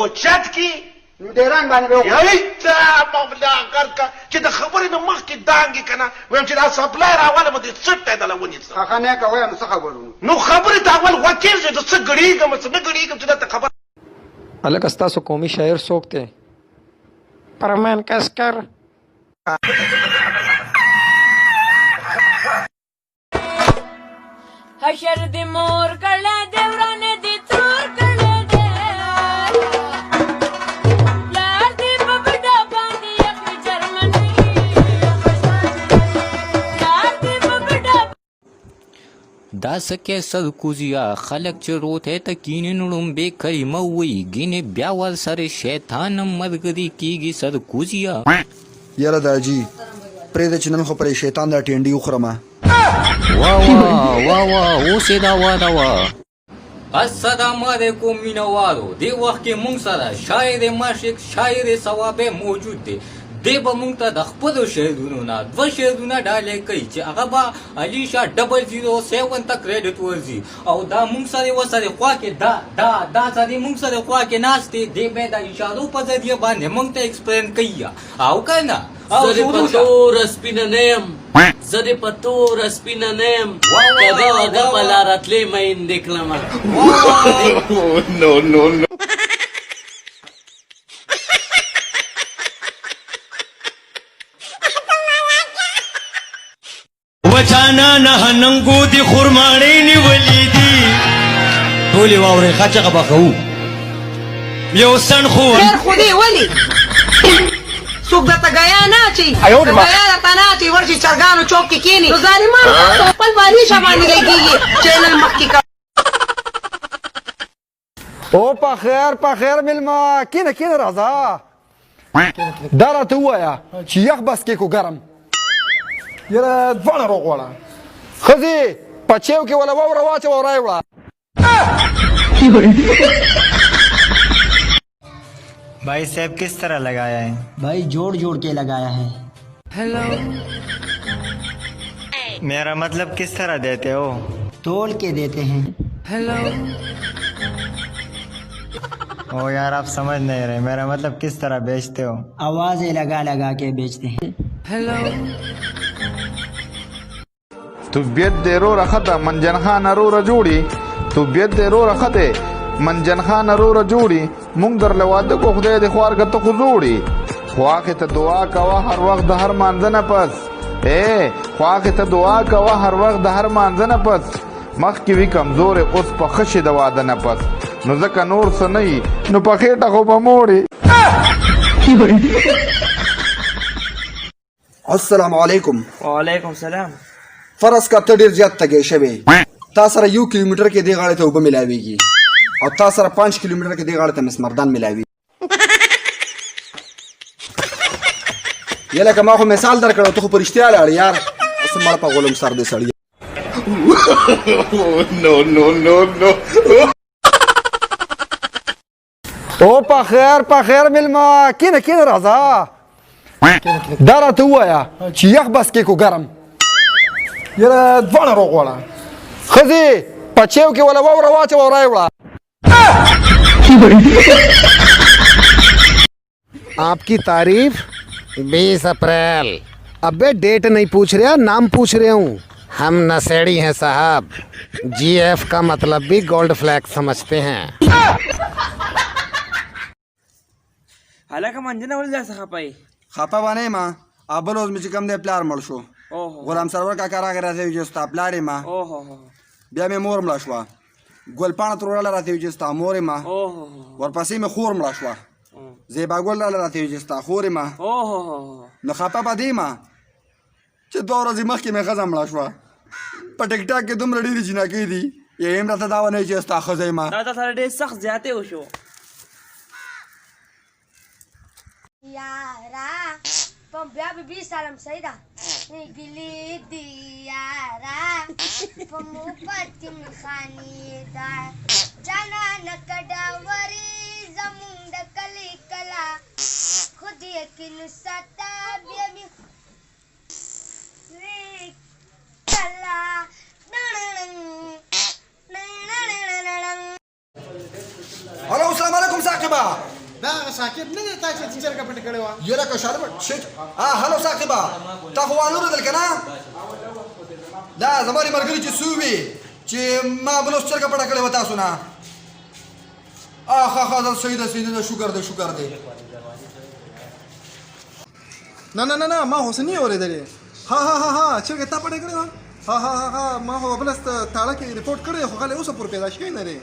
اوچت کی نو ډیران باندې به یایتا مولا غرکا چې د خبرې نه مخکې دانګې کنه ویم چې دا سپلای راواله مو دې څټه دلونی هغه نه کوي نو څه خبرونه نو خبرې ته اول وکیل چې څه غړیږم څه نه غړیږم چې دا خبر الک استاسو قومي شاعر څوک ته فرمان کسکر حشر دی مور کړه دی ورانه دی تور کړه دی لار دی په بډا باندې یک جرمنی لار دی په بډا دا سکه سر کوزیا خلق چې روته ته کینې نړم به کریمه وی ګینه بیا ور سره شیطان مرګري کیږي سر کوزیا یاره داجی پرې د چنن خو پر شیطان دا ټینډي وخرمه واه واه واه واه اوسې دا واده وه السلام علیکم مینوالو دې وخت کې مونږ سره شاعر مشق شاعر ثواب موجود دی دی به مونږ ته د خپلو شعرونو نه 2 شعرونه ډالۍ کوي چې هغه به علیشا 007 ته کریډټ ورځي او دا مونږ سره ورسره خوا کې دا سره مونږ سره خوا کې ناست دی دی به د اشارو په ذریعه باندې مونږ ته ایکسپلین کوي او که نه زه په تور سپینه نه یم زه په تور سپینه نه یم کږه وږه په لاره تلې میندې کړمه نو نو نو وچانا نه ننګو دي خرماړې نیولې دي ټولې واورې خچغه بخو یو سن خو خیر خودي ولی څوک درته غیا نه چي غیا درته نه چي ورشي چرګانو چوک کې کینی نو ظالمان خپل باندې شابان لګيږي چینل مخکې کا او په خیر ملما کینه راځه دا راته وایا چې یخ بس کې کو ګرم یاره ځوانه روغ وړه ښځې پچیو کې ولا واوره واچوه ورای وړه भाई साहब किस तरह लगाया है भाई जोड़ के लगाया है हेलो मेरा मतलब किस तरह देते हो तोल के देते हैं हेलो ओ यार आप समझ नहीं रहे मेरा मतलब किस तरह बेचते हो आवाजें लगा के बेचते हैं हेलो تو بیت دیرو رخته منجن خان رو رجوړي تو بیت دیرو رخته منجن خان رو رجوړي مونږ در لواده کو خدای د خوار کته خو جوړي خواخه ته دعا کوا هر وخت د هر مانځنه پس خواخه ته دعا کوا هر وخت د هر مانځنه پس مخ کې وی کمزور اوس په خشه د واده نه پس نو ځکه نور څه نه نو په خېټه خو به موړي السلام علیکم وعلیکم السلام فرض کا ته ډیر زیات تګې شوی تا سره 1 کیلومتر کې دی غاړه ته وب ملاويږي او تا سره 5 کیلومتر کې دی غاړه ته مسمردان ملاوي یله کما خو مثال درکړو ته خو پرشتیا لاړ یار اوس مړ په غولم سر دې سړی نو نو نو نو او په خیر ملما کینه راځه دا راته وایا چې یخ بس کې کو ګرم یاره ځوانه روغ وړه ښځې پچیو کې ولا واوره واچوه ورای وړه आपकी तारीफ 20 अप्रैल अबे डेट नहीं पूछ रहा नाम पूछ रहे हूँ हम नशेड़ी हैं साहब GF का मतलब भी गोल्ड फ्लैग समझते हैं हालांकि मंजना बोल जा सका पाई خپه باندې ما ابل اوس مې چې کم دی پلار مړ شو غلام سرور کاکا راغی راځي چې ستا پلار یې ما بیا مې مور مړه شوه ګلپاڼه تروړله راته وي چې ستا مور یې ما ورپسې مې خور مړه شوه زیبا ګل راله راته وي چې ستا خور یې ما نو خپه به دی ما چې 2 ورځې مخکې مې ښځه مړه شوه په ټیک ټاک کې دومره ډېرې جنکۍ دي یا هم راته دا ونه چې ستا ښځه یې ما دا سره ډېر سخت زیاتې وشو یارا بیا به 20 سالم صحیح ده ګلی دی یارا په مو پاتې مخانی دا جانا نکډا وری زمون د کلی کلا خود یقین ستا بیا می کلا هلو السلام علیکم ساقبه ساکب نه دی تاسو چې چرګه پټ کړی و یره که شاله شټ هلو ساقبا تا خو وانور دل کنه دا زماري مرګري چې سووي چې ما بلوس چرګه پټ کړی و تاسو نه خا دا سیده شکر دی نه ما حسنی اورېدلې ها چرګه تا پټ کړی و ها ما هو بلست تاړه کې ریپورت کړی خو غلې اوسه پر پیدا شوی نه دی